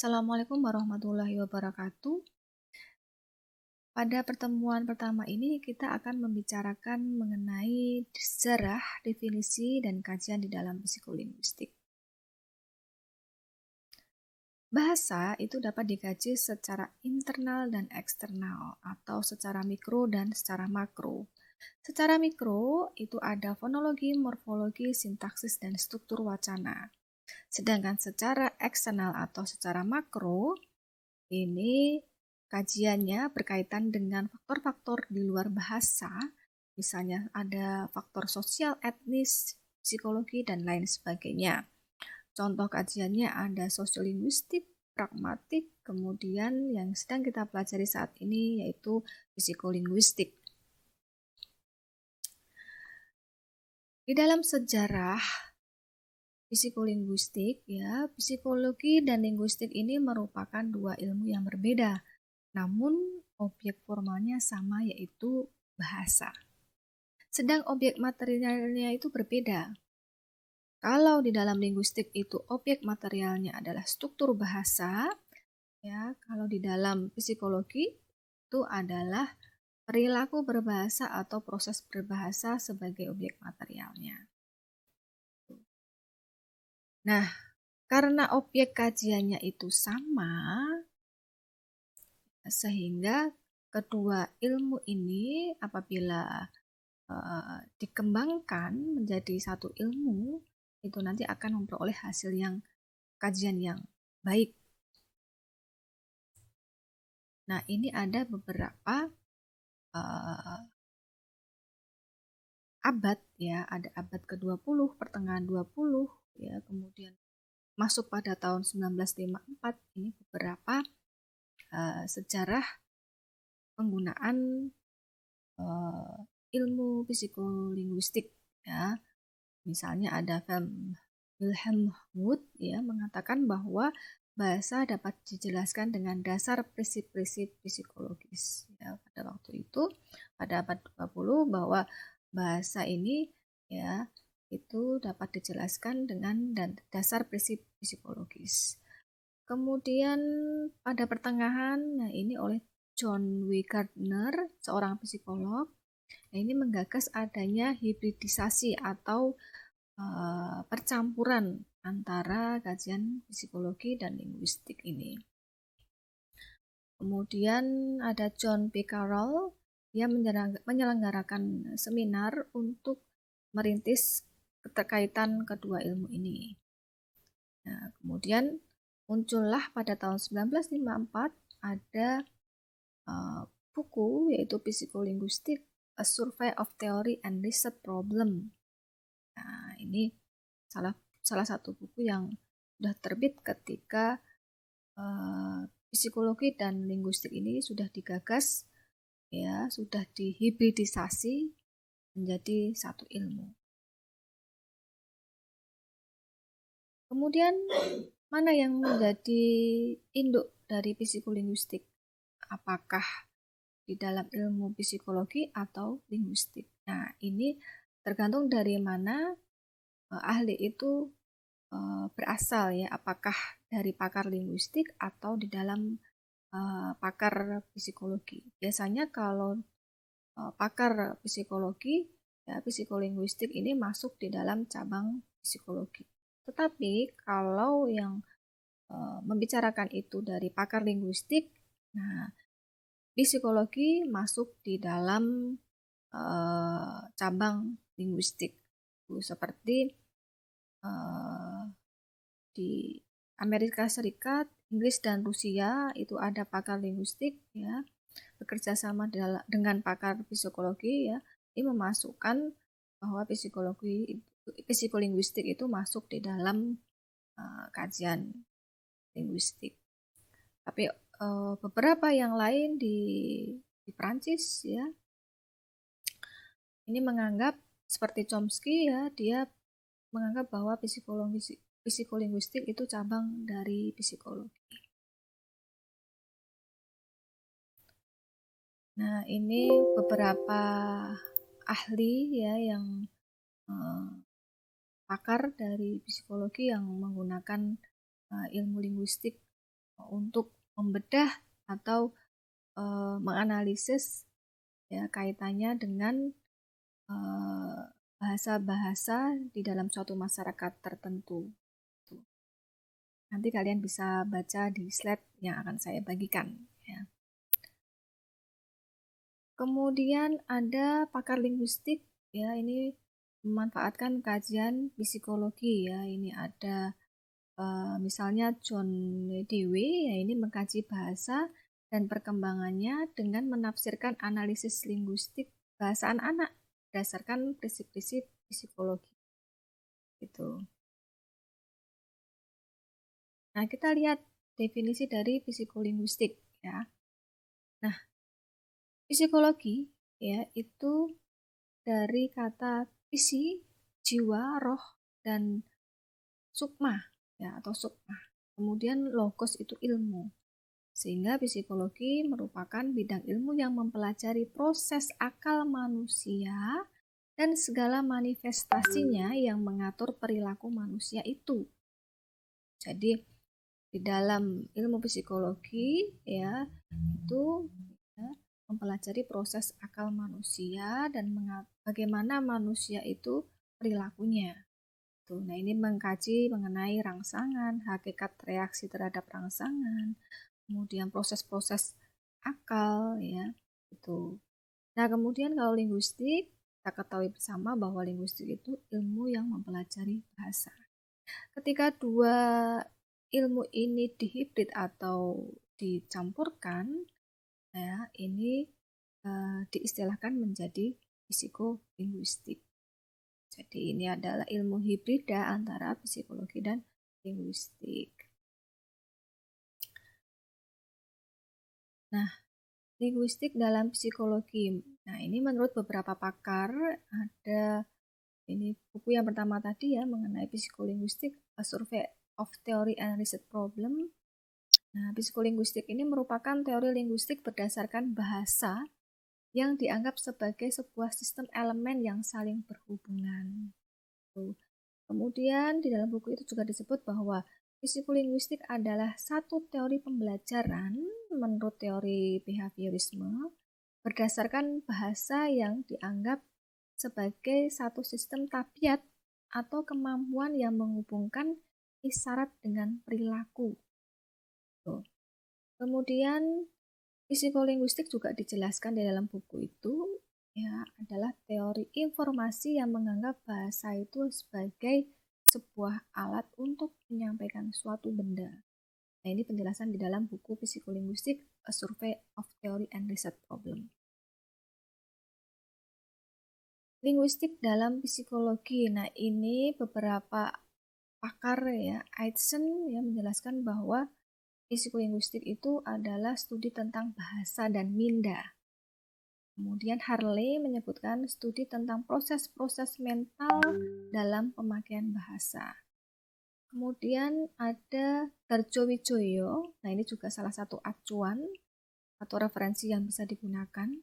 Assalamualaikum warahmatullahi wabarakatuh. Pada pertemuan pertama ini kita akan membicarakan mengenai sejarah, definisi, dan kajian di dalam psikolinguistik. Bahasa itu dapat dikaji secara internal dan eksternal atau secara mikro dan secara makro. Secara mikro itu ada fonologi, morfologi, sintaksis, dan struktur wacana. Sedangkan secara eksternal atau secara makro ini kajiannya berkaitan dengan faktor-faktor di luar bahasa, misalnya ada faktor sosial, etnis, psikologi, dan lain sebagainya. Contoh kajiannya ada sosiolinguistik, pragmatik, kemudian yang sedang kita pelajari saat ini yaitu psikolinguistik. Di dalam sejarah psikolinguistik, psikologi dan linguistik ini merupakan dua ilmu yang berbeda. Namun, objek formalnya sama yaitu bahasa. Sedang objek materialnya itu berbeda. Kalau di dalam linguistik itu objek materialnya adalah struktur bahasa, kalau di dalam psikologi itu adalah perilaku berbahasa atau proses berbahasa sebagai objek materialnya. Nah, karena objek kajiannya itu sama, sehingga kedua ilmu ini apabila dikembangkan menjadi satu ilmu, itu nanti akan memperoleh hasil yang kajian yang baik. Nah, ini ada beberapa abad ada abad ke-20, pertengahan 20 kemudian masuk pada tahun 1954 ini beberapa sejarah penggunaan ilmu psikolinguistik Misalnya ada Wilhelm Wundt mengatakan bahwa bahasa dapat dijelaskan dengan dasar prinsip-prinsip psikologis. Pada waktu itu, pada abad 20 bahwa bahasa ini itu dapat dijelaskan dengan dasar prinsip psikologis. Kemudian pada pertengahan, ini oleh John W. Gardner, seorang psikolog, ini menggagas adanya hibridisasi atau percampuran antara kajian psikologi dan linguistik ini. Kemudian ada John P. Carroll, dia menyelenggarakan seminar untuk merintis keterkaitan kedua ilmu ini. Nah, kemudian muncullah pada tahun 1954 ada buku yaitu Psikolinguistik, A Survey of Theory and Research Problem. Nah, ini salah satu buku yang sudah terbit ketika psikologi dan linguistik ini sudah digagas, sudah dihibridisasi menjadi satu ilmu. Kemudian mana yang menjadi induk dari psikolinguistik? Apakah di dalam ilmu psikologi atau linguistik? Nah, ini tergantung dari mana ahli itu berasal apakah dari pakar linguistik atau di dalam pakar psikologi. Biasanya kalau pakar psikologi, psikolinguistik ini masuk di dalam cabang psikologi. Tetapi kalau yang membicarakan itu dari pakar linguistik, nah psikologi masuk di dalam cabang linguistik. Seperti di Amerika Serikat, Inggris dan Rusia itu ada pakar linguistik bekerja sama dengan pakar psikologi ini memasukkan bahwa psikolinguistik itu masuk di dalam kajian linguistik. Tapi beberapa yang lain di Prancis ini menganggap seperti Chomsky dia menganggap bahwa psikolinguistik itu cabang dari psikologi. Nah, ini beberapa ahli yang pakar dari psikologi yang menggunakan ilmu linguistik untuk membedah atau menganalisis ya kaitannya dengan bahasa-bahasa di dalam suatu masyarakat tertentu. Nanti kalian bisa baca di slide yang akan saya bagikan. Ya. Kemudian ada pakar linguistik, ya ini memanfaatkan kajian psikologi ya. Ini ada misalnya John Dewey, ya ini mengkaji bahasa dan perkembangannya dengan menafsirkan analisis linguistik bahasa anak-anak berdasarkan prinsip-prinsip psikologi. Gitu. Nah, kita lihat definisi dari psikolinguistik ya. Nah, psikologi ya itu dari kata psi, jiwa, roh, dan sukma ya atau sukma. Kemudian logos itu ilmu. Sehingga psikologi merupakan bidang ilmu yang mempelajari proses akal manusia dan segala manifestasinya yang mengatur perilaku manusia itu. Jadi di dalam ilmu psikologi ya itu ya, mempelajari proses akal manusia dan bagaimana manusia itu perilakunya. Tuh, nah ini mengkaji mengenai rangsangan, hakikat reaksi terhadap rangsangan, kemudian proses-proses akal ya itu. Nah kemudian kalau linguistik kita ketahui bersama bahwa linguistik itu ilmu yang mempelajari bahasa. Ketika dua ilmu ini dihibrid atau dicampurkan ya ini diistilahkan menjadi psikolinguistik. Jadi ini adalah ilmu hibrida antara psikologi dan linguistik. Nah, linguistik dalam psikologi. Nah, ini menurut beberapa pakar ada ini buku yang pertama tadi ya mengenai psikolinguistik, A Survey of Theory and Research Problem. Nah, psikolinguistik ini merupakan teori linguistik berdasarkan bahasa yang dianggap sebagai sebuah sistem elemen yang saling berhubungan. Kemudian di dalam buku itu juga disebut bahwa psikolinguistik adalah satu teori pembelajaran menurut teori behaviorisme berdasarkan bahasa yang dianggap sebagai satu sistem tabiat atau kemampuan yang menghubungkan isyarat dengan perilaku. Kemudian psikolinguistik juga dijelaskan di dalam buku itu ya adalah teori informasi yang menganggap bahasa itu sebagai sebuah alat untuk menyampaikan suatu benda. Nah, ini penjelasan di dalam buku Psikolinguistik, A Survey of Theory and Research Problem. Linguistik dalam psikologi. Nah, ini beberapa pakar ya, Aitzen ya menjelaskan bahwa psikolinguistik itu adalah studi tentang bahasa dan minda. Kemudian Harley menyebutkan studi tentang proses-proses mental dalam pemakaian bahasa. Kemudian ada Darjo Wijoyo, nah ini juga salah satu acuan atau referensi yang bisa digunakan.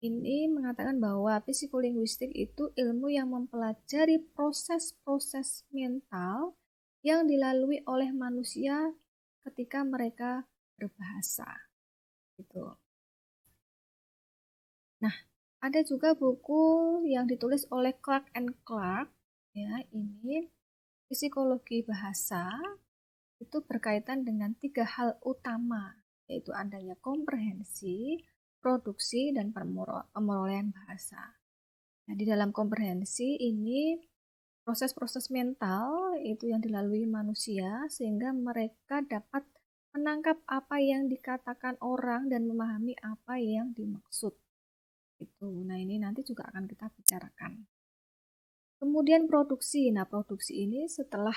Ini mengatakan bahwa psikolinguistik itu ilmu yang mempelajari proses-proses mental yang dilalui oleh manusia ketika mereka berbahasa. Gitu. Nah, ada juga buku yang ditulis oleh Clark and Clark, ya ini psikologi bahasa itu berkaitan dengan 3 hal utama, yaitu adanya komprehensi, produksi, dan pemerolehan bahasa. Nah, di dalam komprehensi ini proses-proses mental itu yang dilalui manusia sehingga mereka dapat menangkap apa yang dikatakan orang dan memahami apa yang dimaksud. Nah, ini nanti juga akan kita bicarakan. Kemudian produksi. Nah, produksi ini setelah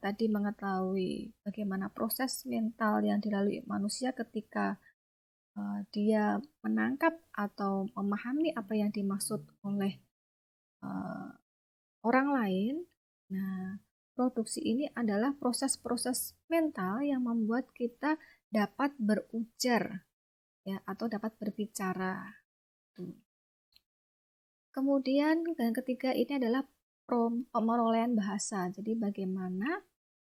tadi mengetahui bagaimana proses mental yang dilalui manusia ketika dia menangkap atau memahami apa yang dimaksud oleh orang lain. Nah, produksi ini adalah proses-proses mental yang membuat kita dapat berujar ya atau dapat berbicara. Kemudian yang ketiga ini adalah pemerolehan bahasa. Jadi bagaimana